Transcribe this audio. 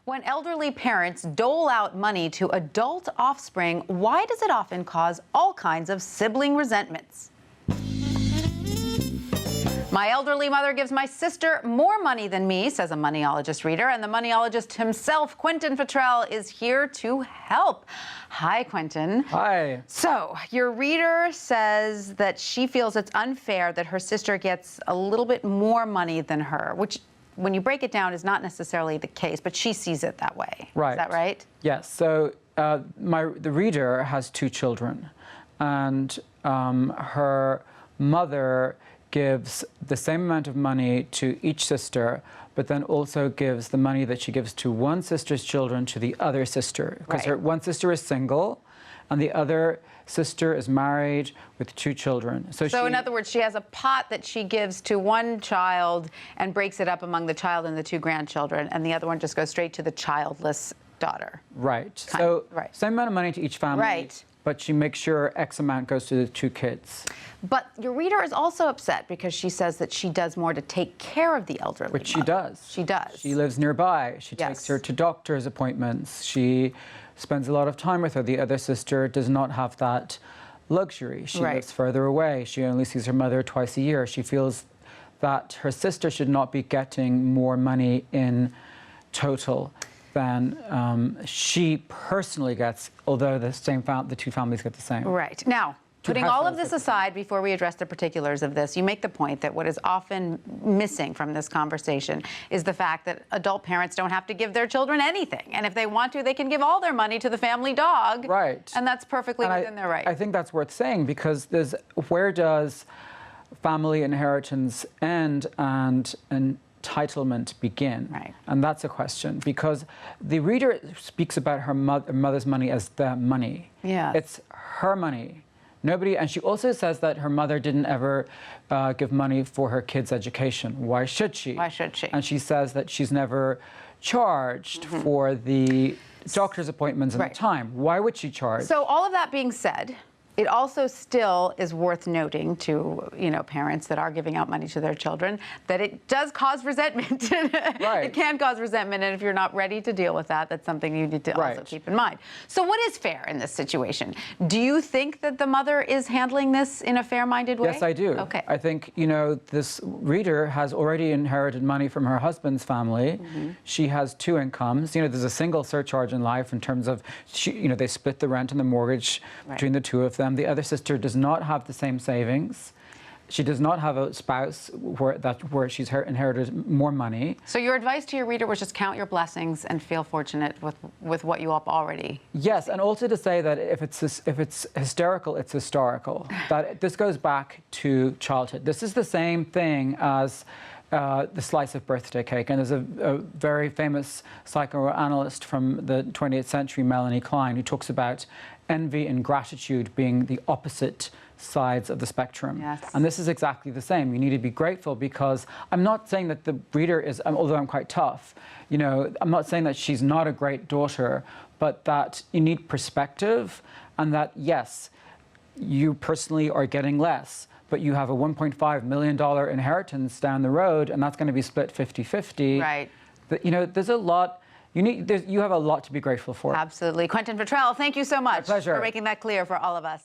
When elderly parents dole out money to adult offspring, why does it often cause all kinds of sibling resentments? My elderly mother gives my sister more money than me, says a Moneyologist reader, and the Moneyologist himself, Quentin Fottrell, is here to help. Hi, Quentin. Hi. So, your reader says that she feels it's unfair that her sister gets a little bit more money than her, which, when you break it down, is not necessarily the case, but she sees it that way. Right. Is that right? Yes. So the reader has two children, and her mother gives the same amount of money to each sister, but then also gives the money that she gives to one sister's children to the other sister. Because Right. her one sister is single, and the other sister is married with two children. So in other words, she has a pot that she gives to one child and breaks it up among the child and the two grandchildren, and the other one just goes straight to the childless daughter. Right. So right. Same amount of money to each family. Right. But she makes sure X amount goes to the two kids. But your reader is also upset because she says that she does more to take care of the elderly. Which she does. She does. She lives nearby. She takes her to doctor's appointments. She spends a lot of time with her. The other sister does not have that luxury. She lives further away. She only sees her mother twice a year. She feels that her sister should not be getting more money in total than she personally gets, although the two families get the same. Right. Now, putting all of this aside before we address the particulars of this, you make the point that what is often missing from this conversation is the fact that adult parents don't have to give their children anything. And if they want to, they can give all their money to the family dog. Right. And that's perfectly within their right. I think that's worth saying, because where does family inheritance end and entitlement begin? Right. And that's a question, because the reader speaks about her mother's money as the money. Yeah. It's her money. Nobody, and she also says that her mother didn't ever give money for her kids' education. Why should she? Why should she? And she says that she's never charged for the doctor's appointments and the time. Why would she charge? So all of that being said, it also still is worth noting to, parents that are giving out money to their children that it does cause resentment. Right. It can cause resentment, and if you're not ready to deal with that, that's something you need to also keep in mind. So what is fair in this situation? Do you think that the mother is handling this in a fair-minded way? Yes, I do. Okay. I think, this reader has already inherited money from her husband's family. She has two incomes. There's a single surcharge in life in terms of, they split the rent and the mortgage between the two of them. The other sister does not have the same savings. She does not have a spouse where she's inherited more money. So your advice to your reader was just count your blessings and feel fortunate with what you have already. Yes, and also to say that if it's hysterical, it's historical. That this goes back to childhood. This is the same thing as the slice of birthday cake. And there's a very famous psychoanalyst from the 20th century, Melanie Klein, who talks about envy and gratitude being the opposite sides of the spectrum. Yes. And this is exactly the same. You need to be grateful, because I'm not saying that the reader is, although I'm quite tough, I'm not saying that she's not a great daughter, but that you need perspective, and that, yes, you personally are getting less, but you have a $1.5 million inheritance down the road, and that's going to be split 50-50. Right. There's a lot. You have a lot to be grateful for. Absolutely. Quentin Fottrell, thank you so much My pleasure. for making that clear for all of us.